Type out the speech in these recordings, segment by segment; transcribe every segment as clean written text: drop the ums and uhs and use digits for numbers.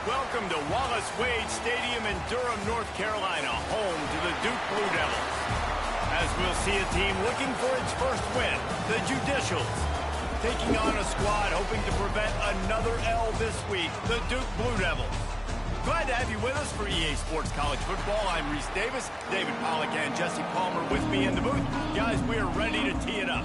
Welcome to Wallace Wade Stadium in Durham, North Carolina, home to the Duke Blue Devils. As we'll see a team looking for its first win, the Judicials, taking on a squad hoping to prevent another L this week, the Duke Blue Devils. Glad to have you with us for EA Sports College Football. I'm Reese Davis, David Pollack and Jesse Palmer with me in the booth. Guys, we are ready to tee it up.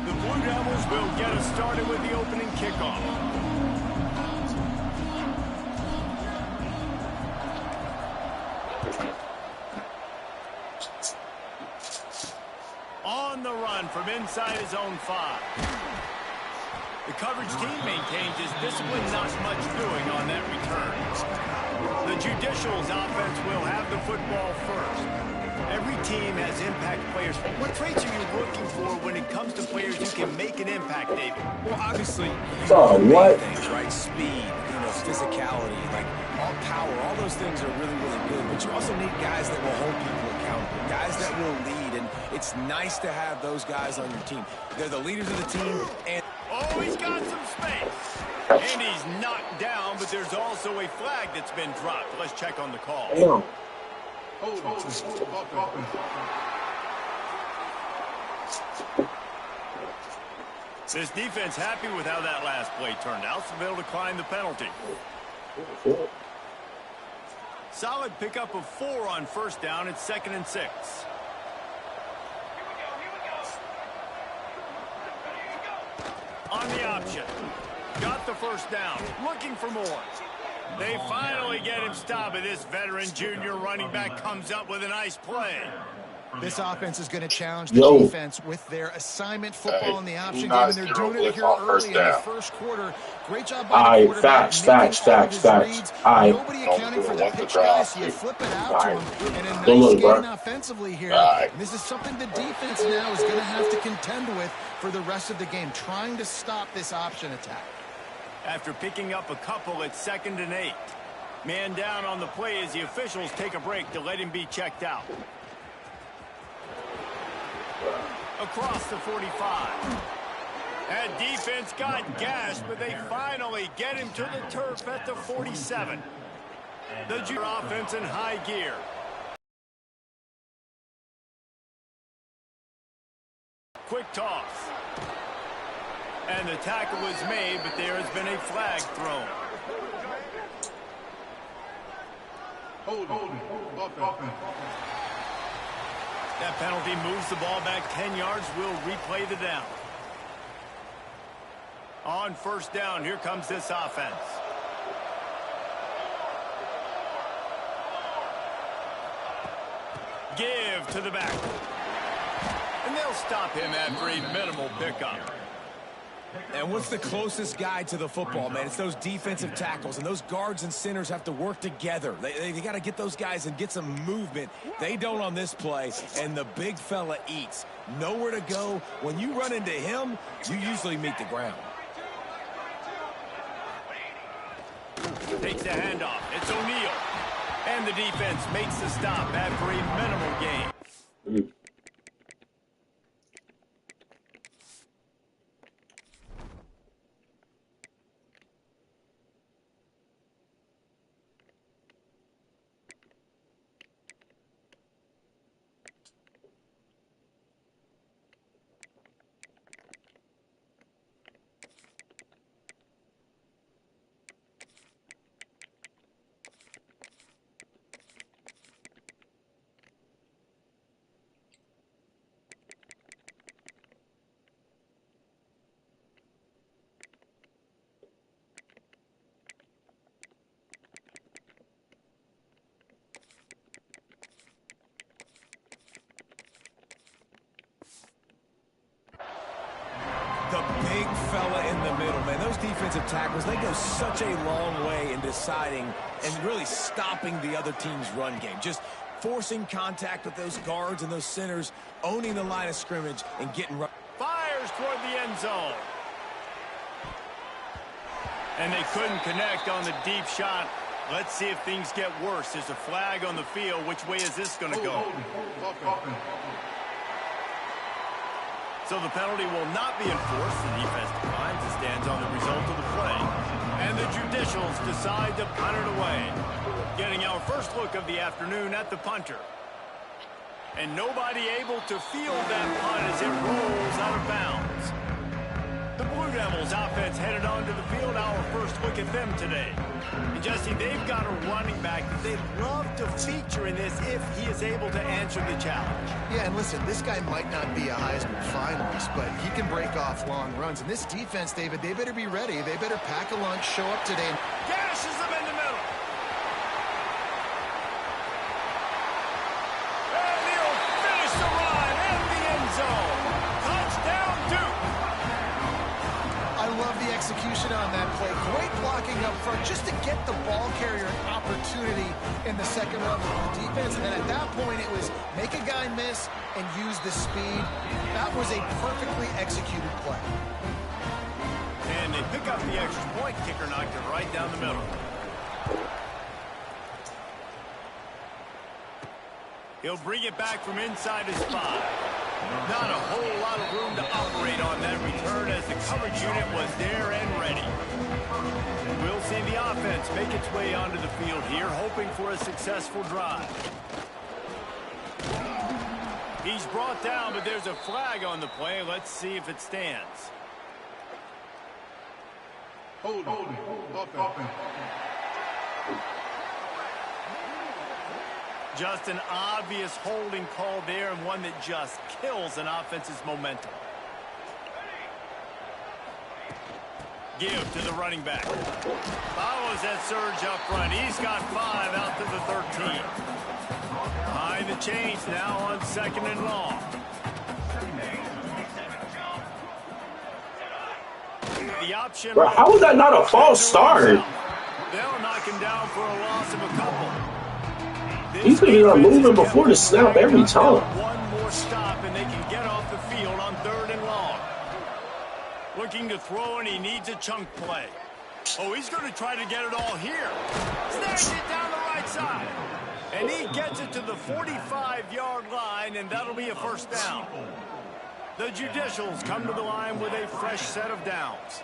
The Blue Devils will get us started with the opening kickoff. On the run from inside his own 5. The coverage team maintains his discipline, not much doing on that return. The Judicials offense will have the football first. Every team has impact players. What traits are you looking for when it comes to players who can make an impact, David? Well, obviously, things, right? Speed, physicality, like all power, all those things are really, really good. But you also need guys that will hold people accountable, guys that will lead, and it's nice to have those guys on your team. They're the leaders of the team, and oh, he's got some space. And he's knocked down, but there's also a flag that's been dropped. Let's check on the call. Damn. This defense happy with how that last play turned out, so they'll decline the penalty. Solid pickup of 4 on first down. It's 2nd and 6. On the option. Got the first down. Looking for more. They finally get him stopped, and this veteran junior running back comes up with a nice play. This offense is going to challenge the defense with their assignment football in the option game, and they're doing it here early in the first quarter. Great job by the quarterback. Facts. Nobody accounting for the pitch guys. You flip it out to him, and a nice gain offensively here. And this is something the defense now is going to have to contend with for the rest of the game, trying to stop this option attack. After picking up a couple, it's 2nd and 8. Man down on the play as the officials take a break to let him be checked out. Across the 45. That defense got gashed, but they finally get him to the turf at the 47. The junior offense in high gear. Quick toss. And the tackle is made, but there has been a flag thrown. That penalty moves the ball back 10 yards. We'll replay the down. On first down, here comes this offense. Give to the back. And they'll stop him after a minimal pickup. And what's the closest guy to the football, man? It's those defensive tackles, and those guards and centers have to work together. They got to get those guys and get some movement. They don't on this play, and the big fella eats. Nowhere to go. When you run into him, you usually meet the ground. Takes the handoff. It's O'Neal. And the defense makes the stop after a minimal gain. The big fella in the middle, man. Those defensive tackles, they go such a long way in deciding and really stopping the other team's run game. Just forcing contact with those guards and those centers, owning the line of scrimmage and getting run. Fires toward the end zone. And they couldn't connect on the deep shot. Let's see if things get worse. There's a flag on the field. Which way is this going to go? So the penalty will not be enforced. The defense declines and stands on the result of the play. And the Judicials decide to punt it away. Getting our first look of the afternoon at the punter. And nobody able to field that punt as it rolls out of bounds. The Blue Devils offense headed onto the field. Our first look at them today. And Jesse, they've got a running back that they'd love to feature in this if he is able to answer the challenge. Yeah, and listen, this guy might not be a Heisman finalist, but he can break off long runs. And this defense, David, they better be ready. They better pack a lunch, show up today. Gashes them in the middle. And he'll finish the run in the end zone. Touchdown, Duke. I love the execution on that play. Great blocking up front just to get the ball carrier an opportunity in the second level of the defense. And then at that point, it was make a guy miss and use the speed. That was a perfectly executed play. And they pick up the extra point. Kicker knocked it right down the middle. He'll bring it back from inside his 5. Not a whole lot of room to operate on that return as the coverage unit was there and ready. We'll see the offense make its way onto the field here, hoping for a successful drive. He's brought down, but there's a flag on the play. Let's see if it stands. Hold on. Just an obvious holding call there, and one that just kills an offense's momentum. Give to the running back. Follows that surge up front. He's got 5 out to the 13. Behind the chains now on 2nd and long. The option. Bro, how is that not a false start? They'll knock him down for a loss of a couple. These niggas are moving before the snap every time. One more stop and they can get off the field on 3rd and long. Looking to throw, and he needs a chunk play. Oh, he's going to try to get it all here. Snags it down the right side. And he gets it to the 45-yard line, and that'll be a first down. The Judicials come to the line with a fresh set of downs.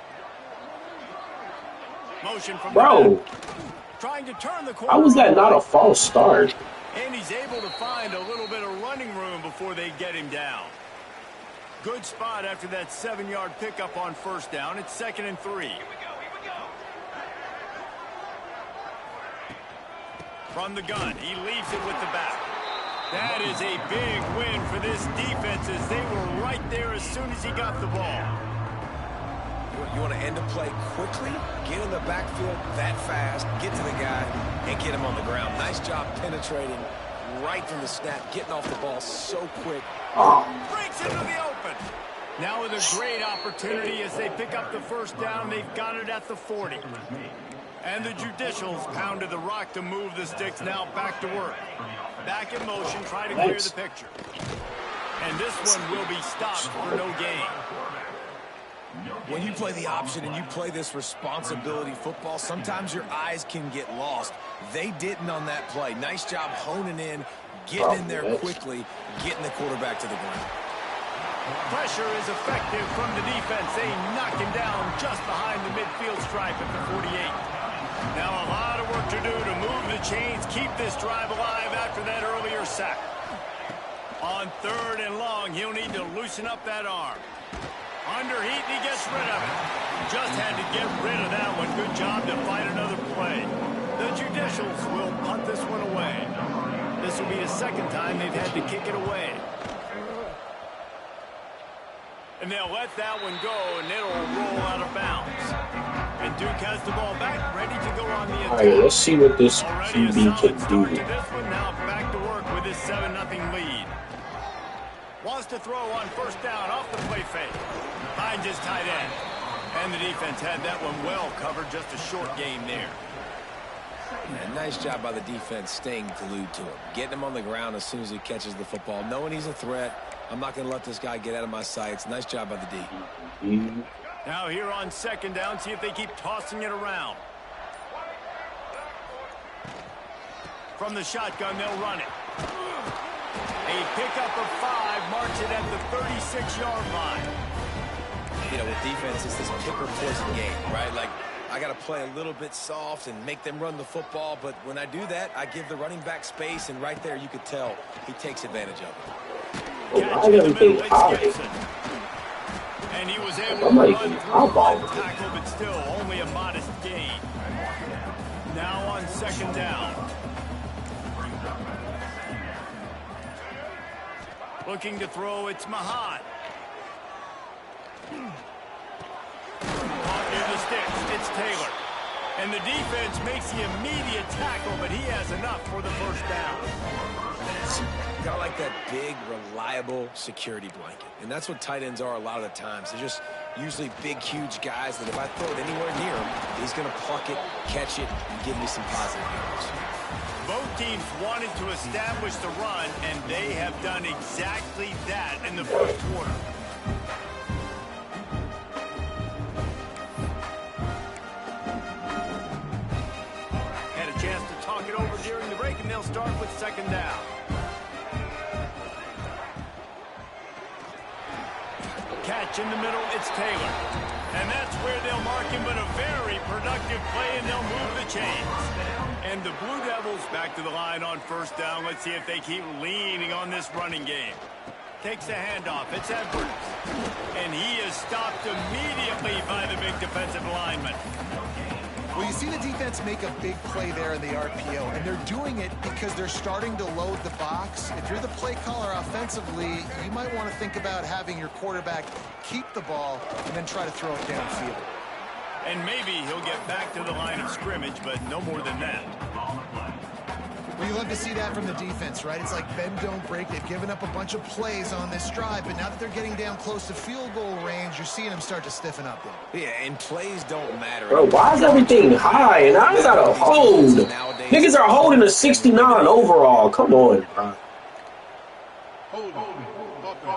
Motion from Bro, trying to turn the corner. how was that not a false start? And he's able to find a little bit of running room before they get him down. Good spot after that 7-yard pickup on first down. It's 2nd and 3. From the gun, he leaves it with the back. That is a big win for this defense as they were right there as soon as he got the ball. You want to end a play quickly, get in the backfield that fast, get to the guy, and get him on the ground. Nice job penetrating right from the snap, getting off the ball so quick. Breaks into the open. Now with a great opportunity as they pick up the first down. They've got it at the 40. And the Judicials pounded the rock to move the sticks. Now back to work. Back in motion, try to clear the picture. And this one will be stopped for no gain. When you play the option and you play this responsibility football, sometimes your eyes can get lost. They didn't on that play. Nice job honing in, getting in there quickly, getting the quarterback to the ground. Pressure is effective from the defense. They knock him down just behind the midfield stripe at the 48. Now a lot of work to do to move the chains, keep this drive alive after that earlier sack. On 3rd and long, he'll need to loosen up that arm. Under heat, and he gets rid of it. Just had to get rid of that one. Good job to find another play. The Judicials will punt this one away. This will be the 2nd time they've had to kick it away. And they'll let that one go, and it'll roll out of bounds. And Duke has the ball back, ready to go on the attack. All right, let's see what this QB can do. This one now back to work with his 7-0 lead. Wants to throw on first down off the play fake. Finds his tight end. And the defense had that one well covered. Just a short game there. Yeah, nice job by the defense staying glued to him. Getting him on the ground as soon as he catches the football. Knowing he's a threat. I'm not going to let this guy get out of my sights. Nice job by the D. Now here on 2nd down. See if they keep tossing it around. From the shotgun, they'll run it. A pickup of 5 marks it at the 36-yard line. You know, with defense, it's this pick or poison game, right? Like, I got to play a little bit soft and make them run the football, but when I do that, I give the running back space, and right there you could tell he takes advantage of it. I got everything high. And he was able to run through the tackle, but still only a modest gain. Now on 2nd down. Looking to throw, it's Mahat. Caught near the sticks, it's Taylor. And the defense makes the immediate tackle, but he has enough for the 1st down. Got like that big, reliable security blanket. And that's what tight ends are a lot of the times. They're just usually big, huge guys that if I throw it anywhere near him, he's going to pluck it, catch it, and give me some positive yards. Both teams wanted to establish the run, and they have done exactly that in the 1st quarter. Had a chance to talk it over during the break, and they'll start with 2nd down. Catch in the middle, it's Taylor. And that's where they'll mark him, but a very productive play, and they'll move the chains. And the Blue Devils back to the line on 1st down. Let's see if they keep leaning on this running game. Takes the handoff, it's Edwards. And he is stopped immediately by the big defensive lineman. Well, you see the defense make a big play there in the RPO, and they're doing it because they're starting to load the box. If you're the play caller offensively, you might want to think about having your quarterback keep the ball and then try to throw it downfield. And maybe he'll get back to the line of scrimmage, but no more than that. Well, you love to see that from the defense, right? It's like bend, don't break. They've given up a bunch of plays on this drive, but now that they're getting down close to field goal range, you're seeing them start to stiffen up there. Yeah, and plays don't matter. Bro, why is everything high? And I got a hold. Niggas are holding a 69 overall. Come on, bro.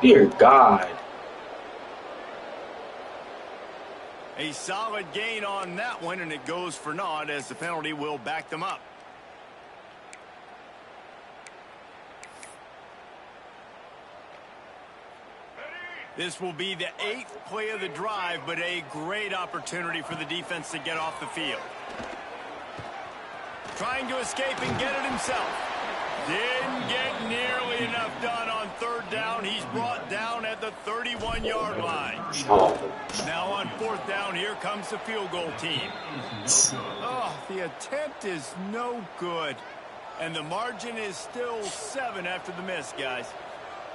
Dear God. A solid gain on that one, and it goes for naught as the penalty will back them up. This will be the 8th play of the drive, but a great opportunity for the defense to get off the field. Trying to escape and get it himself. Didn't get nearly enough done on 3rd down. He's brought down at the 31-yard line. Now on 4th down, here comes the field goal team. Oh, the attempt is no good. And the margin is still 7 after the miss, guys.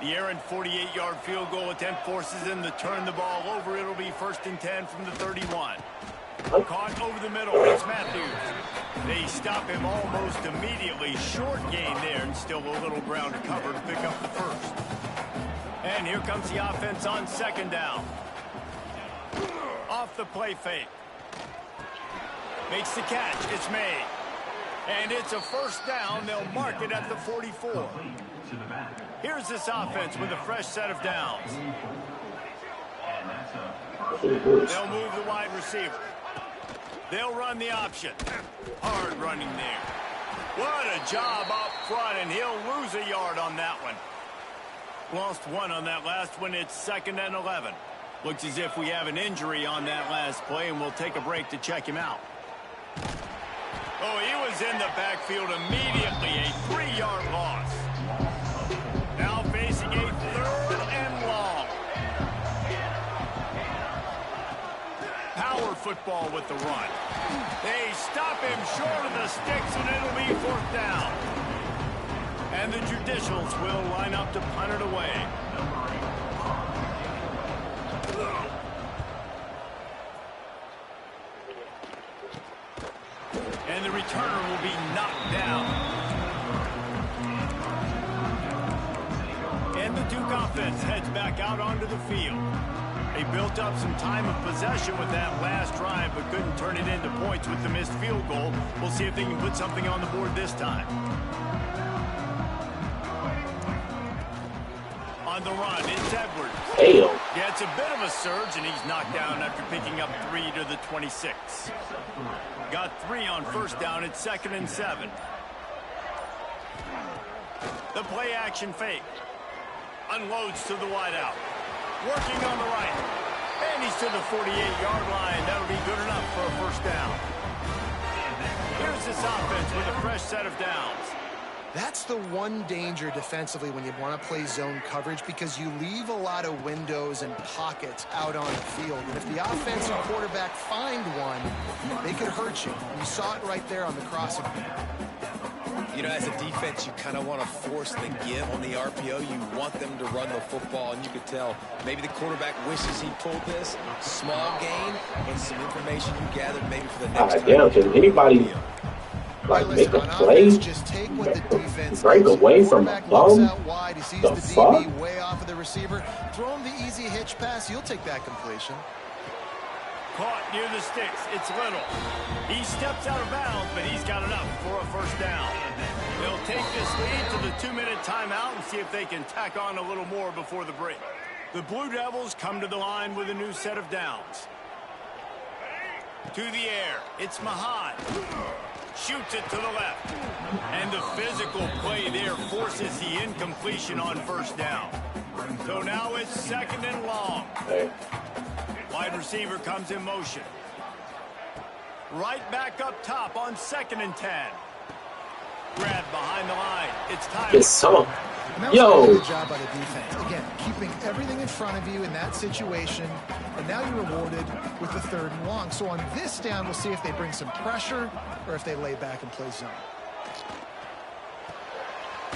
The errant 48-yard field goal attempt forces them to turn the ball over. It'll be 1st and 10 from the 31. Caught over the middle. It's Matthews. They stop him almost immediately. Short gain there, and still a little ground to cover to pick up the 1st. And here comes the offense on 2nd down. Off the play fake. Makes the catch. It's made. And it's a 1st down. They'll mark it at the 44. Here's this offense with a fresh set of downs. They'll move the wide receiver. They'll run the option. Hard running there. What a job up front, and he'll lose a yard on that one. Lost 1 on that last one. It's 2nd and 11. Looks as if we have an injury on that last play, and we'll take a break to check him out. Oh, he was in the backfield immediately. A 3-yard loss. Now facing a 3rd and long. Power football with the run. They stop him short of the sticks, and it'll be 4th down. And the Judicials will line up to punt it away. And the returner will be knocked down. And the Duke offense heads back out onto the field. They built up some time of possession with that last drive, but couldn't turn it into points with the missed field goal. We'll see if they can put something on the board this time. On the run, it's Edwards. Yeah, it's a bit of a surge, and he's knocked down after picking up 3 to the 26. Got 3 on 1st down. It's 2nd and 7. The play action fake. Unloads to the wideout. Working on the right. And he's to the 48-yard line. That'll be good enough for a first down. Here's this offense with a fresh set of downs. That's the one danger defensively when you want to play zone coverage, because you leave a lot of windows and pockets out on the field. And if the offensive quarterback find one, they could hurt you. You saw it right there on the crossing. You know, as a defense, you kind of want to force the give on the RPO. You want them to run the football, and you could tell maybe the quarterback wishes he pulled this. Small gain, but some information you gathered maybe for the next time. Damn, can anybody like make a play? Just take what the defense break away from a bum? The fuck? Way off of the receiver. Throw him the easy hitch pass. You'll take that completion. Caught near the sticks. It's Little. He steps out of bounds, but he's got enough for a first down. They'll take this lead to the 2-minute timeout and see if they can tack on a little more before the break. The Blue Devils come to the line with a new set of downs. To the air. It's Mahan. Shoots it to the left. And the physical play there forces the incompletion on first down. So now it's second and long. Wide receiver comes in motion. Right back up top on 2nd and 10. Grab behind the line. It's time. It's so. Yo. Good job by the defense. Again, keeping everything in front of you in that situation. And now you're rewarded with the 3rd and long. So on this down, we'll see if they bring some pressure or if they lay back and play zone.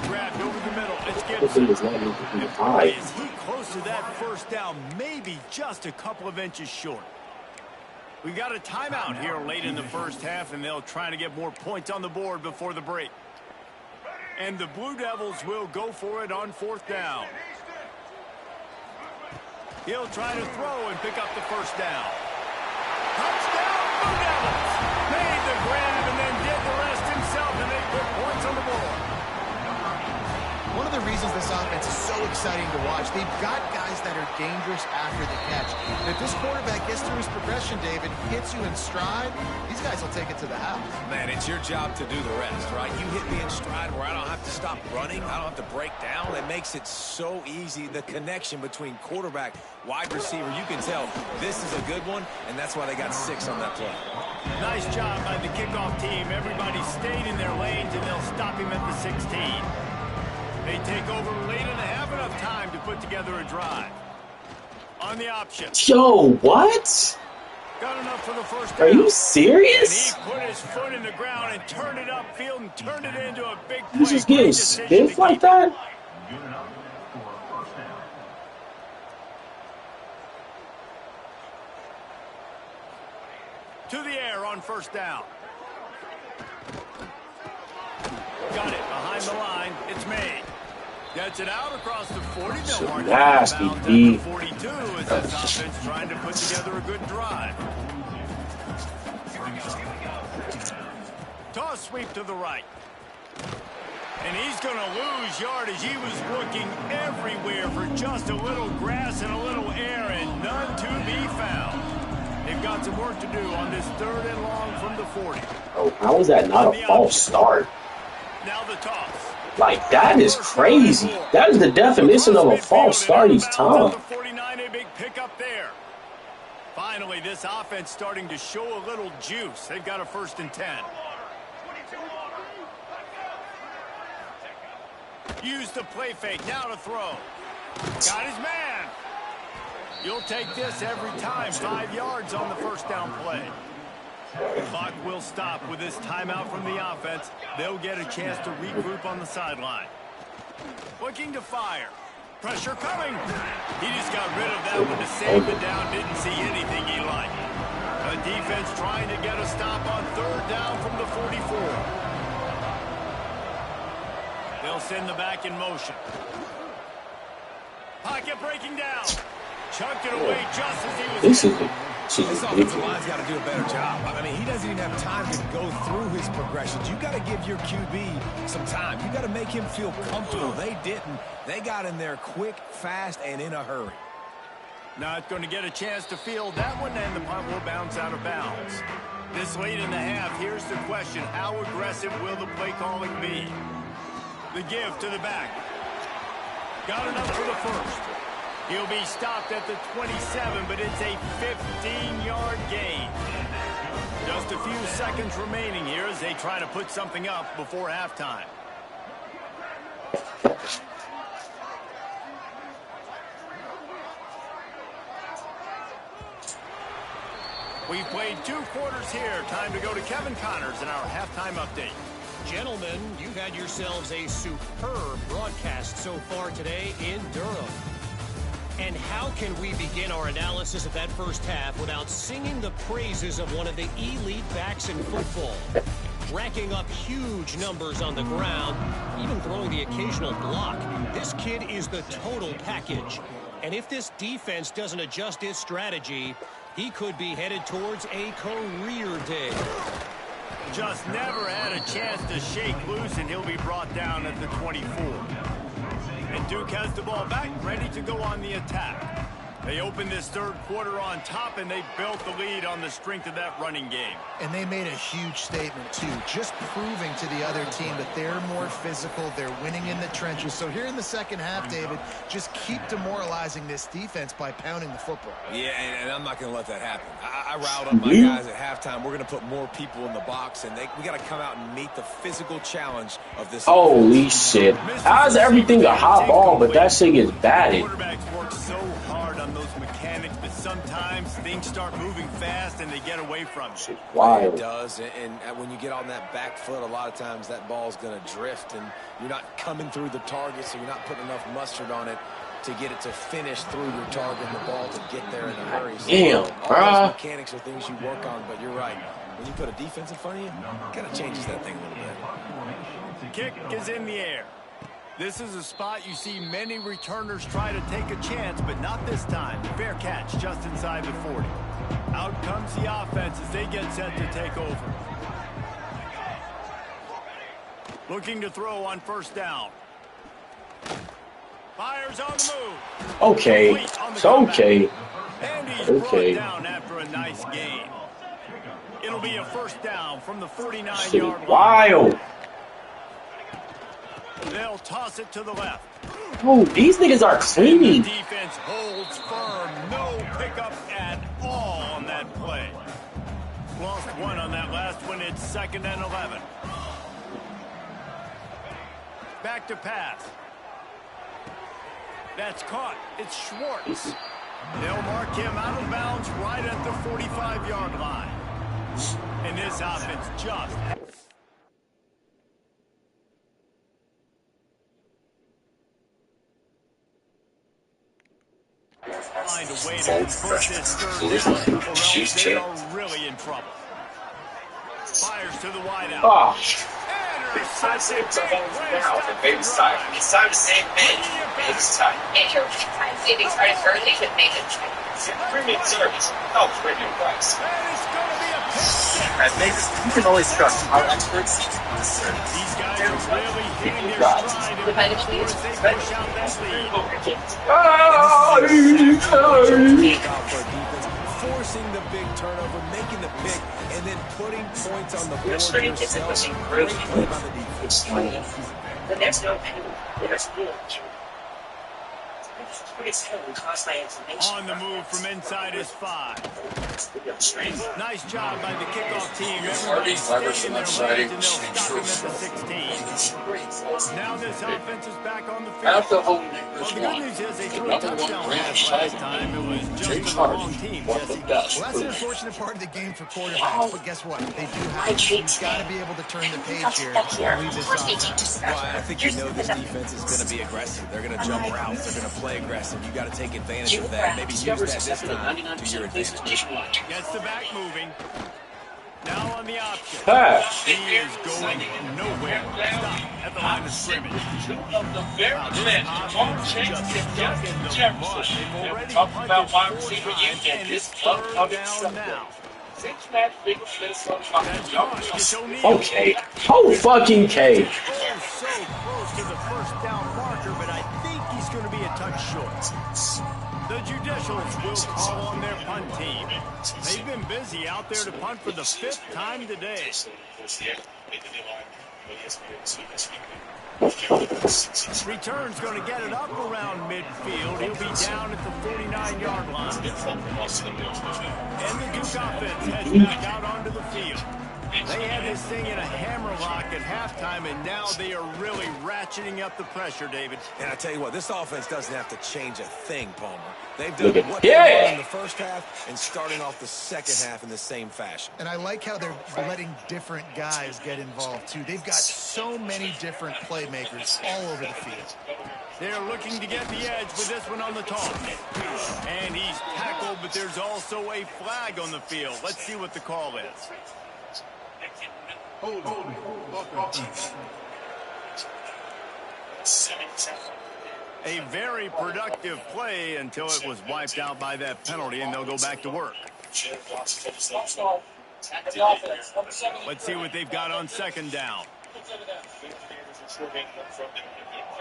Grabbed over the middle. It's Gibson. Is he close to that first down? Maybe just a couple of inches short. We got a timeout here late in the first half, and they'll try to get more points on the board before the break. And the Blue Devils will go for it on 4th down. He'll try to throw and pick up the first down. Touchdown, Blue Devils! Made the grab and then did the rest himself, and they put points on the board. One of the reasons this offense is so exciting to watch, they've got guys that are dangerous after the catch. And if this quarterback gets through his progression, David, hits you in stride, these guys will take it to the house. Man, it's your job to do the rest, right? You hit me in stride where I don't have to stop running. I don't have to break down. It makes it so easy. The connection between quarterback, wide receiver, you can tell this is a good one, and that's why they got 6 on that play. Nice job by the kickoff team. Everybody stayed in their lanes, and they'll stop him at the 16. They take over late and have enough time to put together a drive. On the option. Yo, what? Got enough for the first down. Are you serious? And he put his foot in the ground and turned it upfield and turned it into a big play. You just getting stiff like that? To the air on first down. Got it behind the line. It's made. Gets it out across the 40. So nasty, B. 42 as this offense trying to put together a good drive. Toss sweep to the right. And he's going to lose yardage. He was looking everywhere for just a little grass and a little air, and none to be found. They've got some work to do on this 3rd and long from the 40. Oh, how is that not a false start? Now the toss. Like, that is crazy. That is the definition of a false start each time. 49, a big pickup there. Finally, this offense starting to show a little juice. They've got a 1st and 10. Use the play fake. Now to throw. Got his man. You'll take this every time. 5 yards on the first down play. The clock will stop with this timeout from the offense. They'll get a chance to regroup on the sideline. Looking to fire. Pressure coming. He just got rid of that one to save the down. Didn't see anything he liked. The defense trying to get a stop on 3rd down from the 44. They'll send the back in motion. Pocket breaking down. Chucked it away just as he was. This offensive line's got to do a better job. I mean, he doesn't even have time to go through his progressions. You got to give your QB some time. You got to make him feel comfortable. They didn't. They got in there quick, fast, and in a hurry. Not going to get a chance to field that one, and the punt will bounce out of bounds. This late in the half, here's the question. How aggressive will the play calling be? The give to the back. Got enough for the first. He'll be stopped at the 27, but it's a 15-yard gain. Just a few seconds remaining here as they try to put something up before halftime. We've played 2 quarters here. Time to go to Kevin Connors in our halftime update. Gentlemen, you've had yourselves a superb broadcast so far today in Durham. And how can we begin our analysis of that first half without singing the praises of one of the elite backs in football? Racking up huge numbers on the ground, even throwing the occasional block. This kid is the total package. And if this defense doesn't adjust its strategy, he could be headed towards a career day. Just never had a chance to shake loose, and he'll be brought down at the 24. And Duke has the ball back, ready to go on the attack. They opened this third quarter on top, and they built the lead on the strength of that running game. And they made a huge statement, too, just proving to the other team that they're more physical, they're winning in the trenches. So here in the second half, David, just keep demoralizing this defense by pounding the football. Yeah, and I'm not going to let that happen. I riled up my guys at halftime. We're going to put more people in the box, and we got to come out and meet the physical challenge of this. Holy shit. How is everything a hot ball, but that shit gets batted? Quarterbacks work so hard on those mechanics, but sometimes things start moving fast and they get away from it. Wild. It does, and when you get on that back foot, a lot of times that ball's going to drift, and you're not coming through the target, so you're not putting enough mustard on it to get it to finish through your target and the ball to get there in a hurry. So damn, all those mechanics are things you work on, but you're right. When you put a defense in front of you, it kind of changes that thing a little bit. Kick is in the air. This is a spot you see many returners try to take a chance, but not this time. Fair catch just inside the 40. Out comes the offense as they get set to take over. Looking to throw on first down. Fires on the move. Okay. It's okay. And he's brought down after a nice gain. It'll be a first down from the 49-yard line. Wild. They'll toss it to the left. Oh, these niggas are clean. Defense holds firm. No pickup at all on that play. Lost one on that last one. It's 2nd and 11. Back to pass. That's caught. It's Schwartz. They'll mark him out of bounds right at the 45-yard line. And this offense just... find a way to convert this third down, or else they are really in trouble. Fires to the wideout. Oh. It's time to save now. The baby's time. It's time to save Ben. Baby's time. Enter time savings credit for they could make it. Premium service. Oh, premium price. That is going to be a pick six. At Vegas, you can always trust our experts on this service. These guys are really hitting their stride. The benefit As they push out that lead. Forcing the big turnover, making the pick, and then putting points on the board Straight is yourself. pushing Great really play by the defense. The next no penny. There's good. On the move from inside his 5. Nice job by the kickoff team. Everybody stayed in their lanes, and they'll stop him at the 16. Now this offense is back on the field. Well, the good news is they threw a touchdown pass last time. It was just the wrong team, Jesse. Well, that's an unfortunate part of the game for quarterbacks, but guess what? They do have to. Got to be able to turn the page here and leave this offense. Well, I think you know this defense is going to be aggressive. They're going to jump routes. They're going to play aggressive. You got to take advantage of that. Maybe use that this time to your advantage. Gets the back moving. Now on the option. He is going nowhere. Stop at the line of scrimmage. Wow, this offense is just stuck in the mud. They've already punted 4 times, and it's 3rd down now. Okay. Oh, fucking K. So close to the first down marker, but I think he's going to be a touch short. The Judicials will call on their punt team. They've been busy out there to punt for the 5th time today. Return's going to get it up around midfield. He'll be down at the 49-yard line. And the Duke offense heads back out onto the field. They had this thing in a hammerlock at halftime, and now they are really ratcheting up the pressure, David. And I tell you what, this offense doesn't have to change a thing, Palmer. They've done what they did in the first half and starting off the second half in the same fashion. And I like how they're letting different guys get involved, too. They've got so many different playmakers all over the field. They're looking to get the edge with this one on the toss. And he's tackled, but there's also a flag on the field. Let's see what the call is. Hold offense. A very productive play until it was wiped out by that penalty, and they'll go back to work. Let's see what they've got on second down.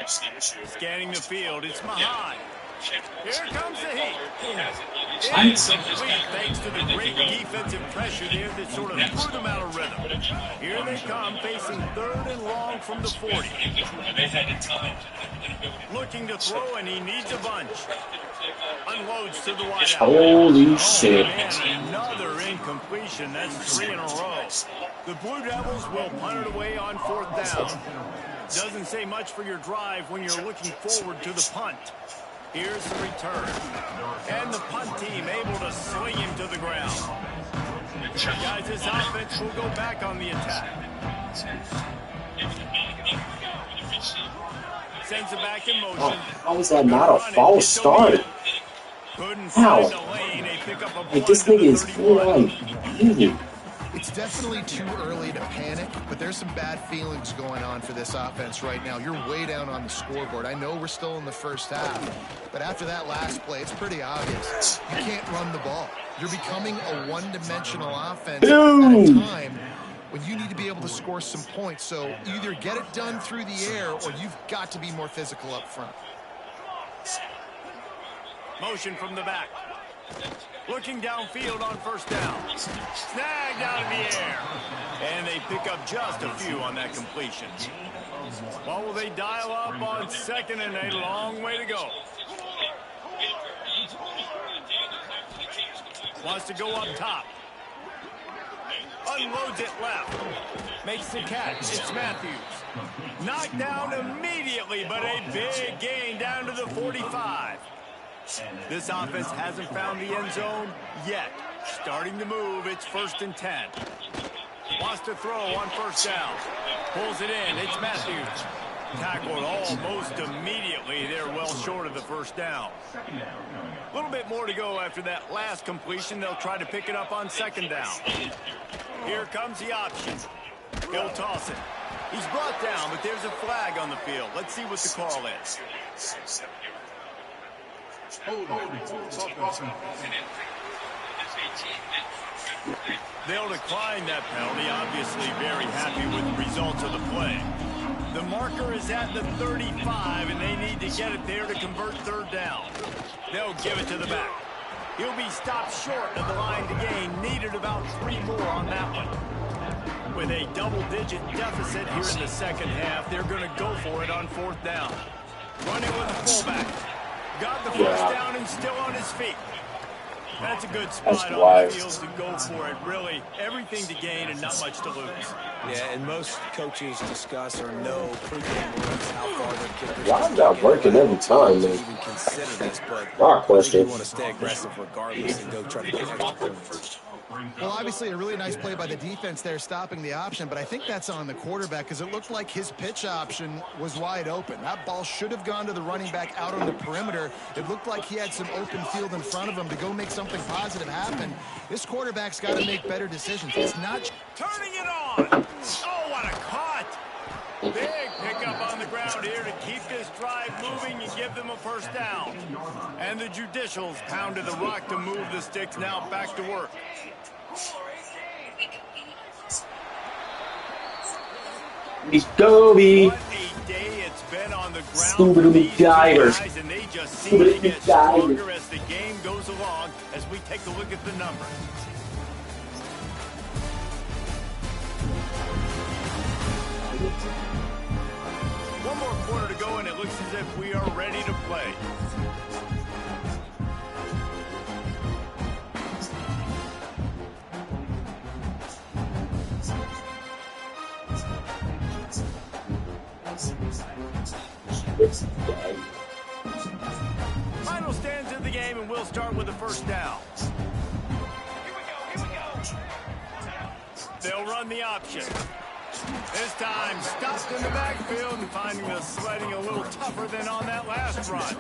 Scanning the field, it's Mahan. Here comes the heat. Incomplete thanks to the great defensive pressure there that sort of threw them out of rhythm. Here they come facing 3rd and long from the 40. Looking to throw, and he needs a bunch. Unloads to the wide out. Holy shit. Man, another incompletion. That's 3 in a row. The Blue Devils will punt it away on 4th down. Doesn't say much for your drive when you're looking forward to the punt. Here's the return. And the punt team able to sling him to the ground. Guys, this offense will go back on the attack. Sends it back in motion. How is that not a false start? How? Like, this nigga is like, It's definitely too early to panic, but there's some bad feelings going on for this offense right now. You're way down on the scoreboard. I know we're still in the first half, but after that last play, it's pretty obvious. You can't run the ball. You're becoming a one-dimensional offense at a time when you need to be able to score some points. So either get it done through the air or you've got to be more physical up front. Motion from the back. Looking downfield on 1st down. Snagged out of the air. And they pick up just a few on that completion. Well, will they dial up on 2nd and a long way to go? Wants to go up top. Unloads it left. Makes the catch. It's Matthews. Knocked down immediately, but a big gain down to the 45. This offense hasn't found the end zone yet. Starting to move. It's 1st and 10. Wants to throw on 1st down. Pulls it in. It's Matthews. Tackled almost immediately. They're well short of the 1st down. A little bit more to go after that last completion. They'll try to pick it up on 2nd down. Here comes the option. He'll toss it. He's brought down, but there's a flag on the field. Let's see what the call is. They'll decline that penalty. Obviously very happy with the results of the play. The marker is at the 35, and they need to get it there to convert 3rd down. They'll give it to the back. He'll be stopped short of the line to gain. Needed about 3 more on that one. With a double-digit deficit here in the second half, they're going to go for it on 4th down. Running with the fullback. Got the 1st down and still on his feet. That's a good spot on the field to go for it. Really, everything to gain and not much to lose. Yeah, and most coaches discuss or know pregame rules how far their kickers. Y'all not working every time, man. Even consider this, but our question. You want to stay aggressive regardless and go try to get extra points. Well, obviously a really nice play by the defense there stopping the option, but I think that's on the quarterback because it looked like his pitch option was wide open. That ball should have gone to the running back out on the perimeter. It looked like he had some open field in front of him to go make something positive happen. This quarterback's got to make better decisions. It's not turning it on. Oh, what a caught. Big pickup on the ground here to keep this drive moving and give them a 1st down. And the Judicials pounded the rock to move the sticks. Now back to work. Let's go, B. What a day it's been on the ground. Stupid divers. And they just seem to get stronger as the game goes along as we take a look at the numbers. One more quarter to go, and it looks as if we are ready to play. Final stands of the game, and we'll start with the first down. Here we go. They'll run the option. This time, stopped in the backfield and finding the sledding a little tougher than on that last run.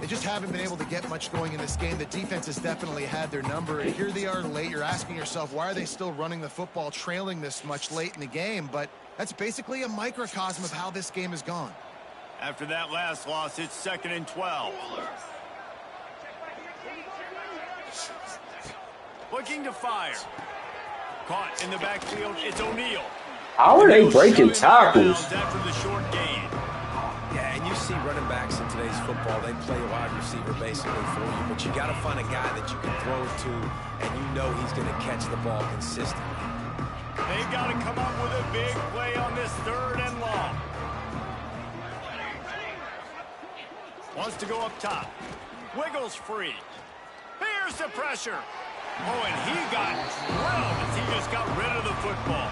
They just haven't been able to get much going in this game. The defense has definitely had their number. And here they are late. You're asking yourself, why are they still running the football, trailing this much late in the game? But that's basically a microcosm of how this game has gone. After that last loss, it's 2nd and 12. Looking to fire. Caught in the backfield, it's O'Neal. How are they breaking tackles? After the short gain. Yeah, and you see running backs in today's football, they play a wide receiver basically for you, but you got to find a guy that you can throw to, and you know he's going to catch the ball consistently. They've got to come up with a big play on this 3rd and long. Wants to go up top. Wiggles free. Here's the pressure. Oh, and he got drilled as he just got rid of the football.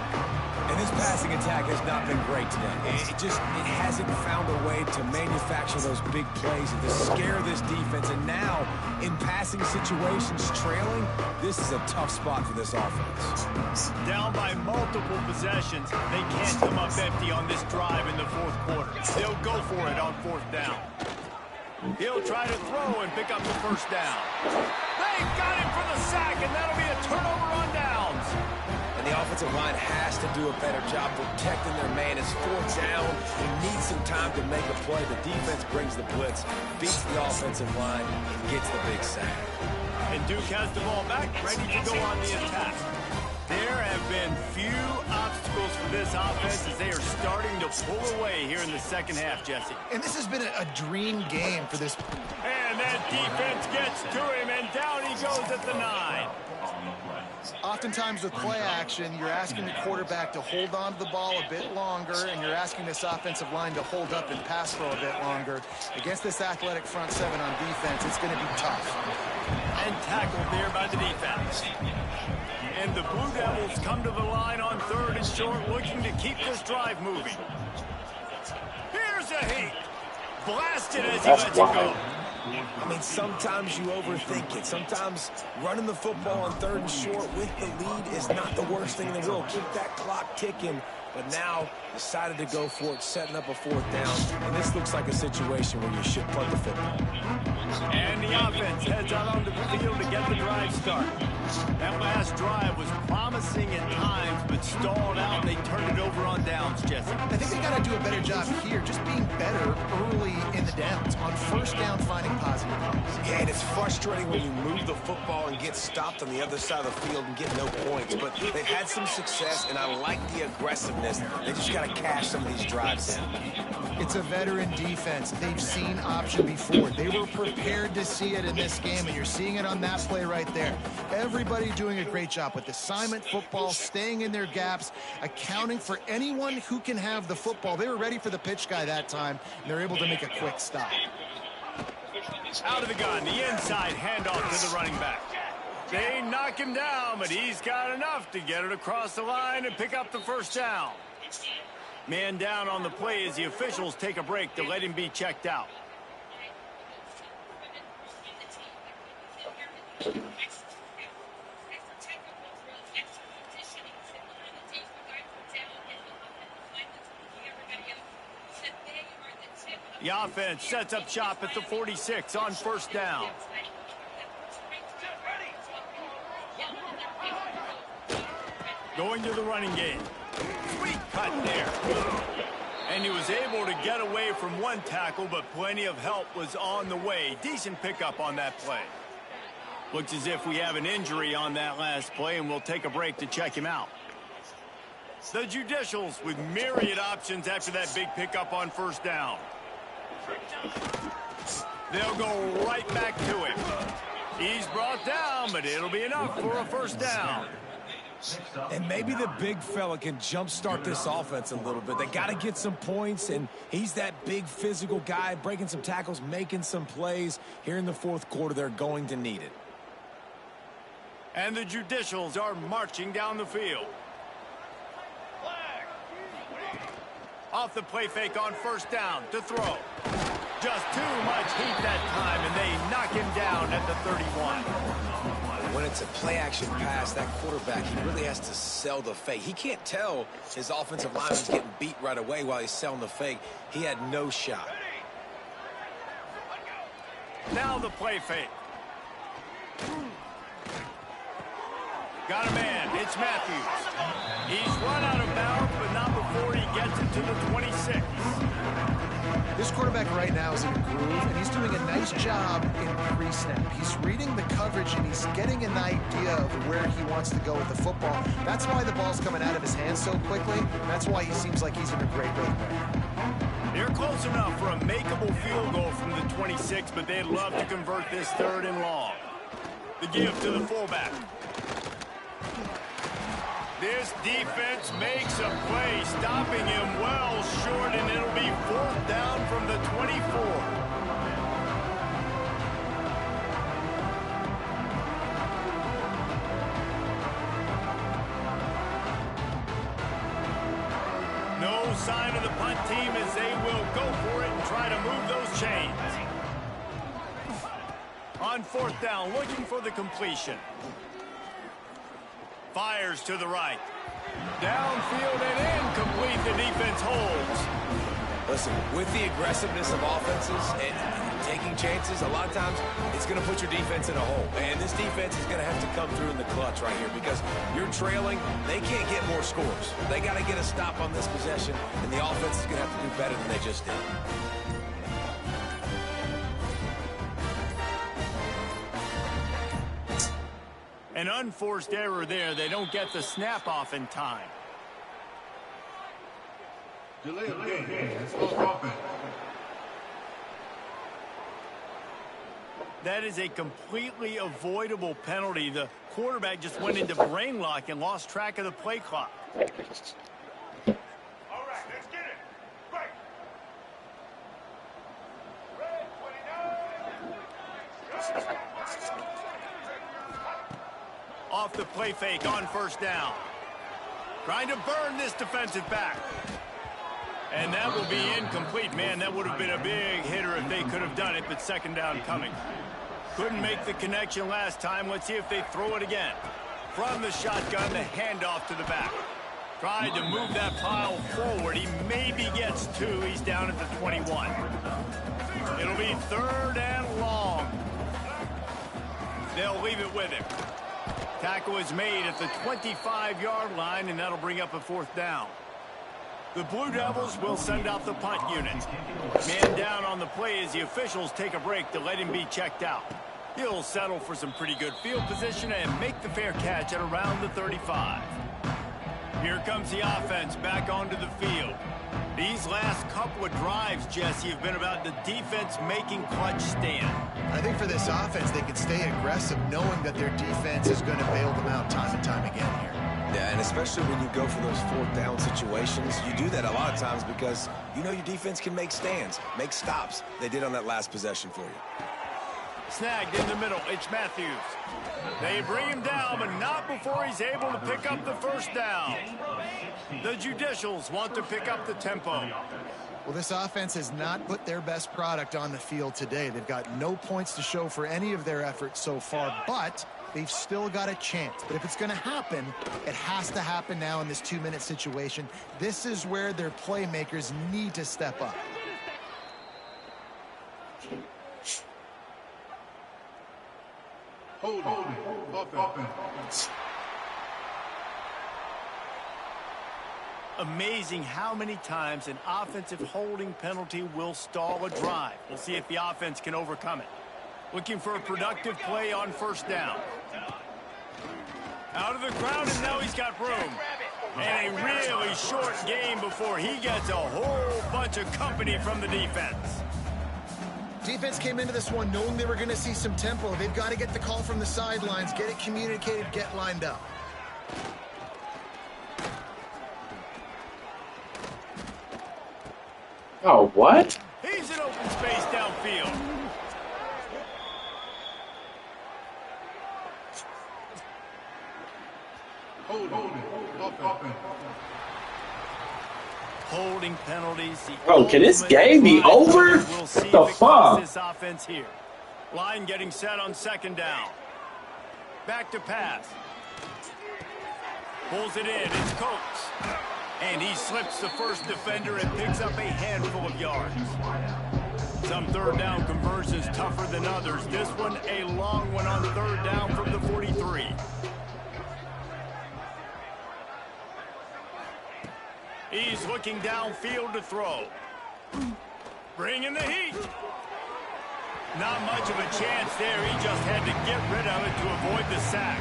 And this passing attack has not been great today. It hasn't found a way to manufacture those big plays and to scare this defense. And now, in passing situations, trailing, this is a tough spot for this offense. Down by multiple possessions, they can't come up empty on this drive in the 4th quarter. They'll go for it on 4th down. He'll try to throw and pick up the 1st down. They've got him for the sack, and that'll be a turnover on downs. And the offensive line has to do a better job protecting their man. It's 4th down. He needs some time to make a play. The defense brings the blitz, beats the offensive line, and gets the big sack. And Duke has the ball back, ready to go on the attack. There have been few obstacles for this offense as they are starting to pull away here in the 2nd half, Jesse. And this has been a dream game for this. And that defense gets to him, and down he goes at the 9. Oftentimes with play action, you're asking the quarterback to hold on to the ball a bit longer, and you're asking this offensive line to hold up and pass for a bit longer. Against this athletic front 7 on defense, it's going to be tough. And tackled there by the defense. And the Blue Devils come to the line on 3rd and short, looking to keep this drive moving. Here's a hit. Blasted as he lets it go. I mean, sometimes you overthink it. Sometimes running the football on 3rd and short with the lead is not the worst thing in the world. Keep that clock ticking. But now decided to go for it, setting up a 4th down. And this looks like a situation where you should punt the football. And the offense heads out onto the field to get the drive started. That last drive was promising at times, but stalled out, and they turned it over on downs, Jesse. I think they got to do a better job here, just being better early in the downs. On 1st down, finding positive plays. Yeah, and it's frustrating when you move the football and get stopped on the other side of the field and get no points. But they've had some success, and I like the aggressiveness. They just got to cash some of these drives in. It's a veteran defense. They've seen option before. They were prepared to see it in this game, and you're seeing it on that play right there. Everybody doing a great job with assignment football, staying in their gaps, accounting for anyone who can have the football. They were ready for the pitch guy that time, and they're able to make a quick stop. Out of the gun, the inside handoff to the running back. They knock him down, but he's got enough to get it across the line and pick up the 1st down. Man down on the play as the officials take a break to let him be checked out. The offense sets up shop at the 46 on 1st down. Going to the running game. Sweet cut there. And he was able to get away from one tackle, but plenty of help was on the way. Decent pickup on that play. Looks as if we have an injury on that last play, and we'll take a break to check him out. The Judicials with myriad options after that big pickup on 1st down. They'll go right back to him. He's brought down, but it'll be enough for a 1st down. And maybe the big fella can jumpstart this offense a little bit. They got to get some points, and he's that big physical guy, breaking some tackles, making some plays. Here in the fourth quarter, they're going to need it. And the Judicials are marching down the field. Off the play fake on first down to throw. Just too much heat that time, and they knock him down at the 31. When it's a play-action pass, that quarterback, he really has to sell the fake. He can't tell his offensive lineman's getting beat right away while he's selling the fake. He had no shot. Now the play fake. Got a man. It's Matthews. He's run out of bounds, but not before he gets it to the 26. This quarterback right now is in a groove, and he's doing a nice job in pre-snap. He's reading the coverage, and he's getting an idea of where he wants to go with the football. That's why the ball's coming out of his hands so quickly. That's why he seems like he's in a great rhythm. They're close enough for a makeable field goal from the 26, but they'd love to convert this 3rd and long. The give to the fullback. This defense makes a play, stopping him well short, and it'll be 4th down from the 24. No sign of the punt team as they will go for it and try to move those chains. On 4th down, looking for the completion. Fires to the right. Downfield and incomplete. The defense holds. Listen, with the aggressiveness of offenses and taking chances, a lot of times it's going to put your defense in a hole. And this defense is going to have to come through in the clutch right here because you're trailing. They can't get more scores. They got to get a stop on this possession, and the offense is going to have to do better than they just did. An unforced error there. They don't get the snap off in time. Delay of game. That is a completely avoidable penalty. The quarterback just went into brain lock and lost track of the play clock. All right, let's get it. Right. Red 29. Off the play fake on 1st down. Trying to burn this defensive back. And that will be incomplete. Man, that would have been a big hitter if they could have done it, but 2nd down coming. Couldn't make the connection last time. Let's see if they throw it again. From the shotgun, the handoff to the back. Tried to move that pile forward. He maybe gets 2. He's down at the 21. It'll be 3rd and long. They'll leave it with him. Tackle is made at the 25-yard line, and that'll bring up a 4th down. The Blue Devils will send out the punt unit. Man down on the play as the officials take a break to let him be checked out. He'll settle for some pretty good field position and make the fair catch at around the 35. Here comes the offense back onto the field. These last couple of drives, Jesse, have been about the defense making clutch stand. I think for this offense, they can stay aggressive knowing that their defense is going to bail them out time and time again here. Yeah, and especially when you go for those 4th down situations, you do that a lot of times because you know your defense can make stands, make stops. They did on that last possession for you. Snagged in the middle. It's Matthews. They bring him down, but not before he's able to pick up the 1st down. The Judicials want to pick up the tempo. Well, this offense has not put their best product on the field today. They've got no points to show for any of their efforts so far, but they've still got a chance. But if it's going to happen, it has to happen now in this 2-minute situation. This is where their playmakers need to step up. Hold it. Amazing how many times an offensive holding penalty will stall a drive. We'll see if the offense can overcome it. Looking for a productive play on 1st down. Out of the ground, and now he's got room. And a really short game before he gets a whole bunch of company from the defense. Defense came into this one knowing they were going to see some tempo. They've got to get the call from the sidelines, get it communicated, get lined up. Oh, what? He's in open space downfield. Holding penalties. Bro, can this game be over? What the fuck? This offense here. Line getting set on second down. Back to pass. Pulls it in. It's Coates. And he slips the first defender and picks up a handful of yards. Some third down conversions tougher than others. This one a long one on third down from the 43. He's looking downfield to throw. Bringing the heat. Not much of a chance there. He just had to get rid of it to avoid the sack.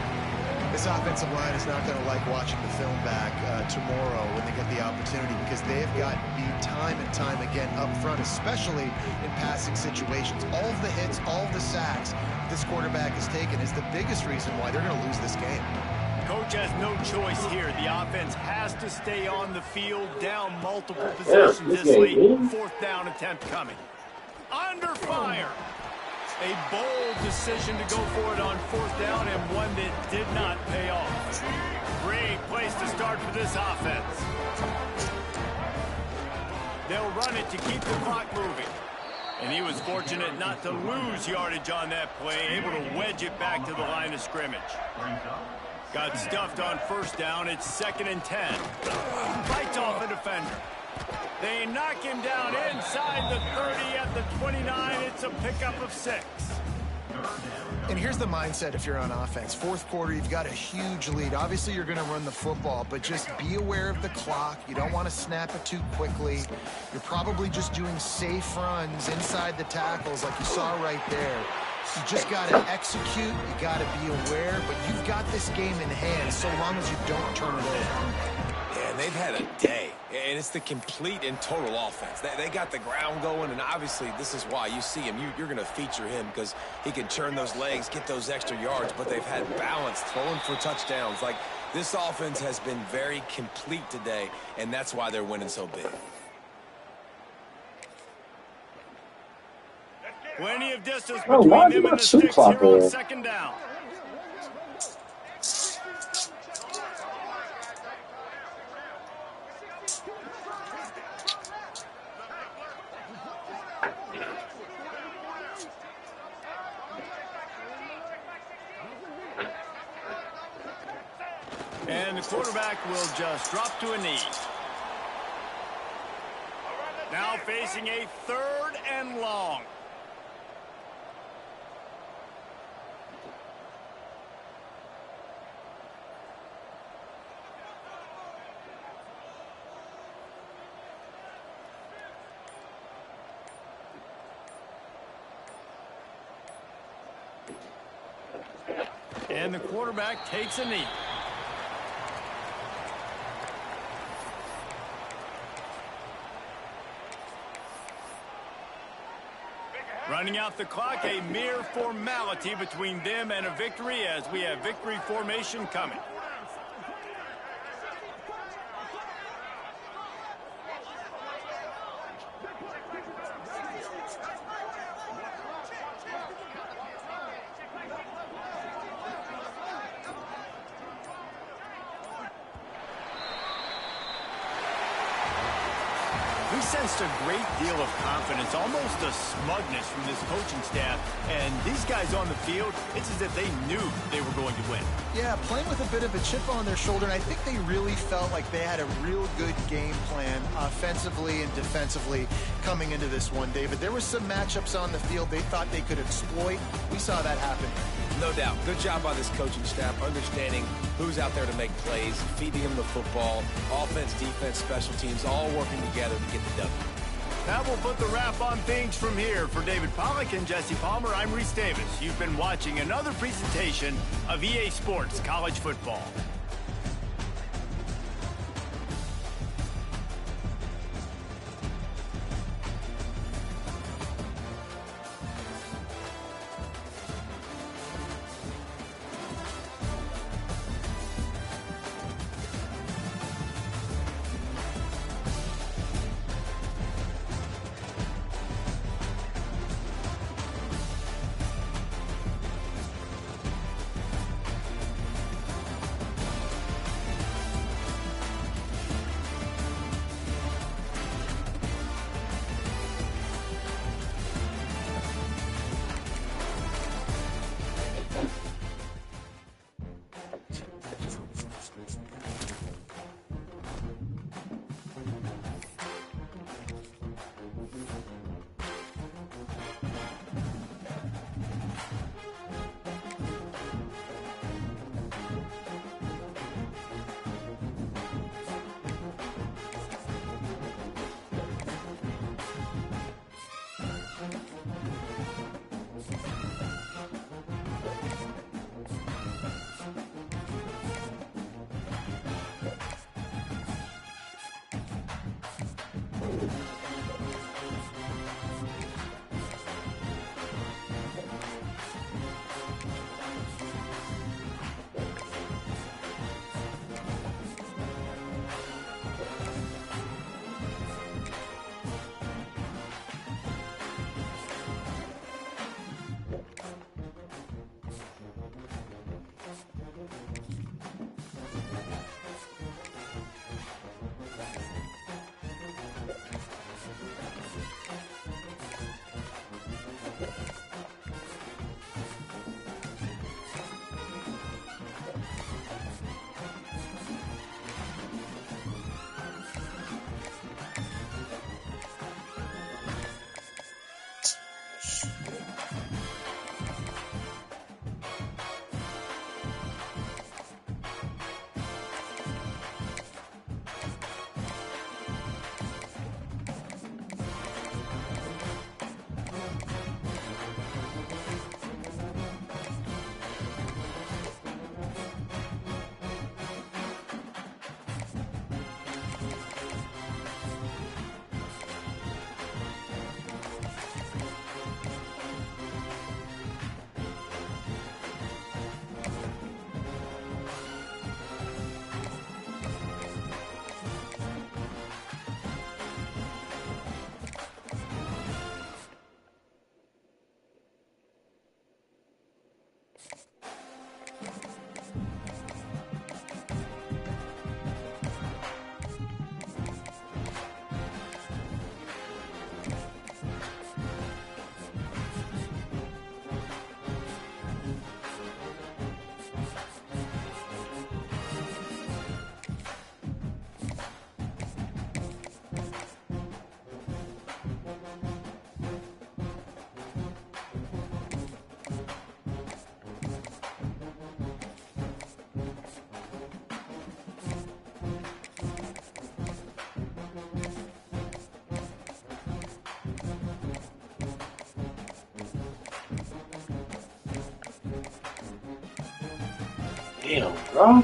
This offensive line is not going to like watching the film back tomorrow when they get the opportunity, because they have gotten beat time and time again up front, especially in passing situations. All of the hits, all of the sacks this quarterback has taken is the biggest reason why they're going to lose this game. Coach has no choice here. The offense has to stay on the field, down multiple possessions this late. Fourth down attempt coming. Under fire. A bold decision to go for it on fourth down, and one that did not pay off. Great place to start for this offense. They'll run it to keep the clock moving. And he was fortunate not to lose yardage on that play, able to wedge it back to the line of scrimmage. Got stuffed on first down. It's 2nd and 10. Fights off a defender. They knock him down inside the 30 at the 29. It's a pickup of 6. And here's the mindset if you're on offense. Fourth quarter, you've got a huge lead. Obviously, you're going to run the football, but just be aware of the clock. You don't want to snap it too quickly. You're probably just doing safe runs inside the tackles like you saw right there. You just got to execute. You got to be aware, but you've got this game in hand so long as you don't turn it over. Yeah, and they've had a day, and it's the complete and total offense. They got the ground going, and obviously this is why you see him. You're going to feature him because he can churn those legs, get those extra yards, but they've had balance, throwing for touchdowns. Like, this offense has been very complete today, and that's why they're winning so big. Plenty of distance between them and the sticks here on second down. And the quarterback will just drop to a knee. Now facing a 3rd and long. And the quarterback takes a knee. Running out the clock, a mere formality between them and a victory as we have victory formation coming. We sensed a great deal of confidence, almost a smugness from this coaching staff. And these guys on the field, it's as if they knew they were going to win. Yeah, playing with a bit of a chip on their shoulder, and I think they really felt like they had a real good game plan offensively and defensively coming into this one, David. There were some matchups on the field they thought they could exploit. We saw that happen. No doubt. Good job by this coaching staff, understanding who's out there to make plays, feeding them the football, offense, defense, special teams, all working together to get the W. That will put the wrap on things from here. For David Pollack and Jesse Palmer, I'm Reese Davis. You've been watching another presentation of EA Sports College Football. Damn, bro.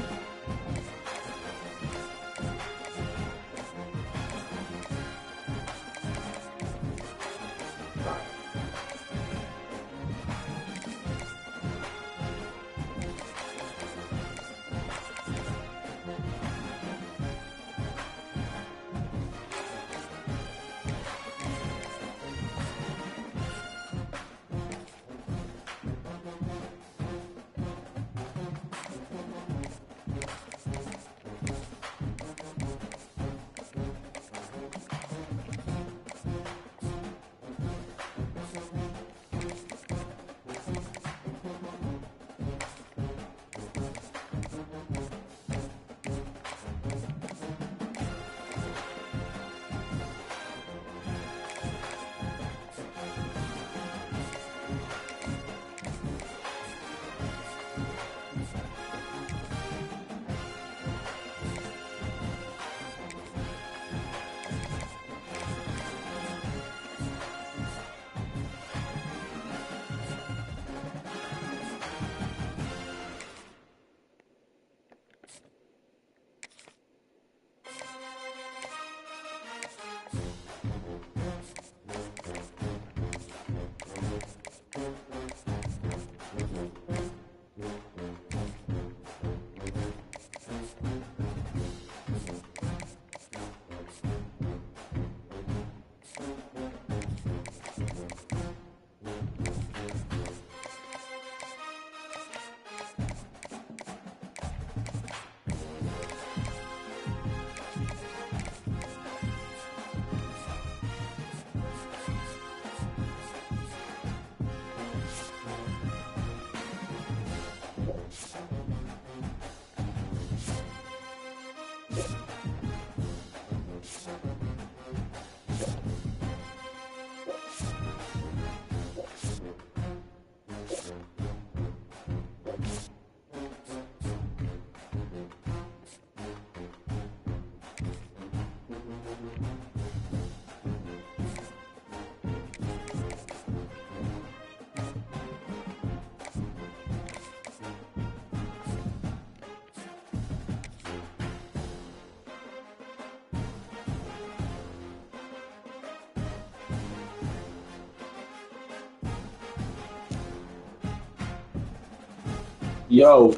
Yo.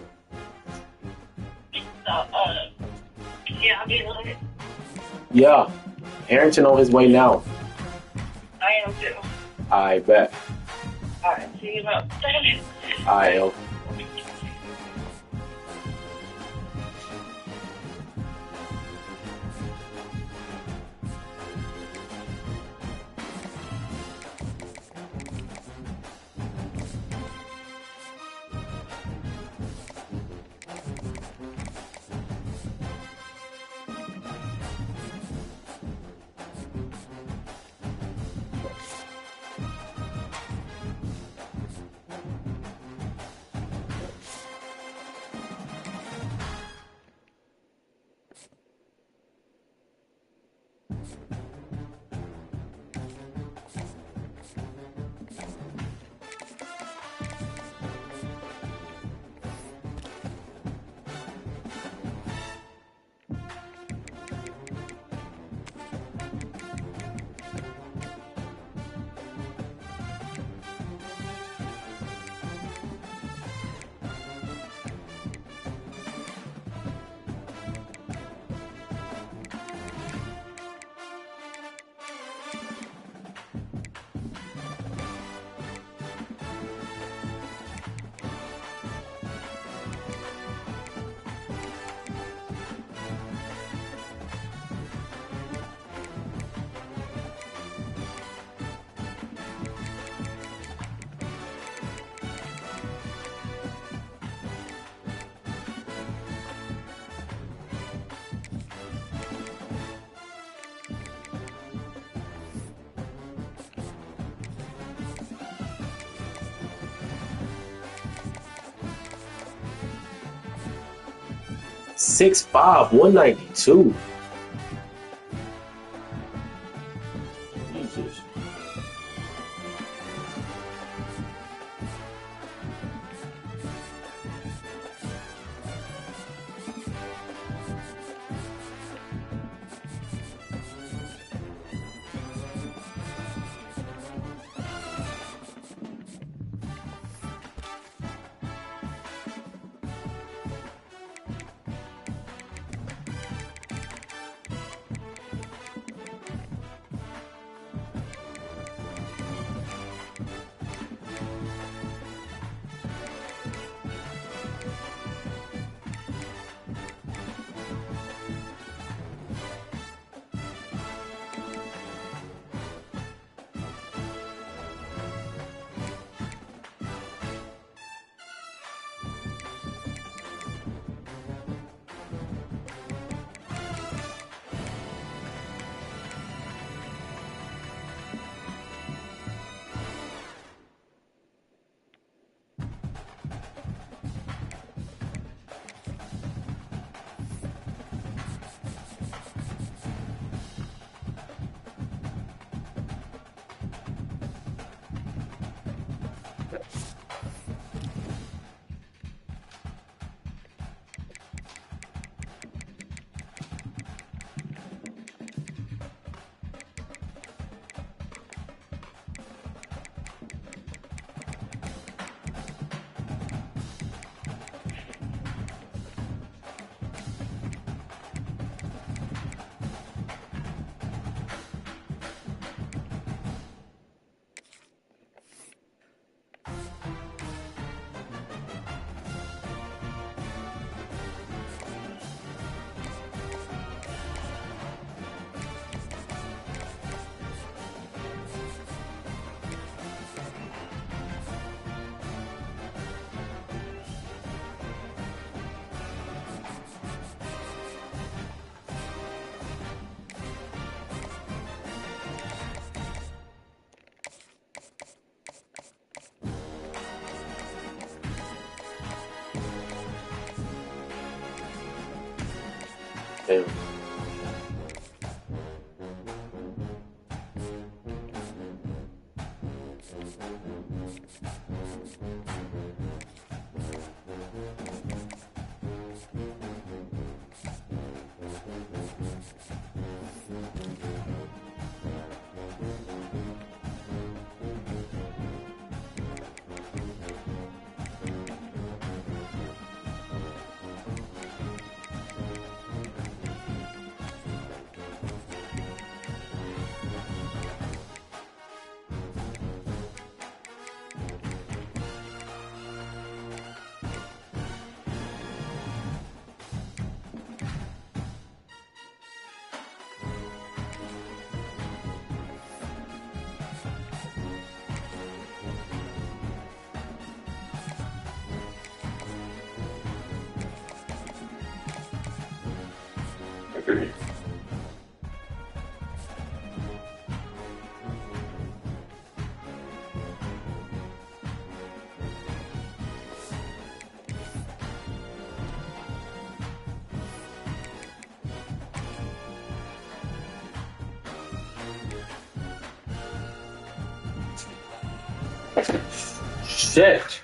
Yeah, I'm getting on it. Yeah. Harrington on his way now. I am too. I bet. Alright, see you in about 10 minutes. I am. 6'5", 192. Jesus. Damn. Shit.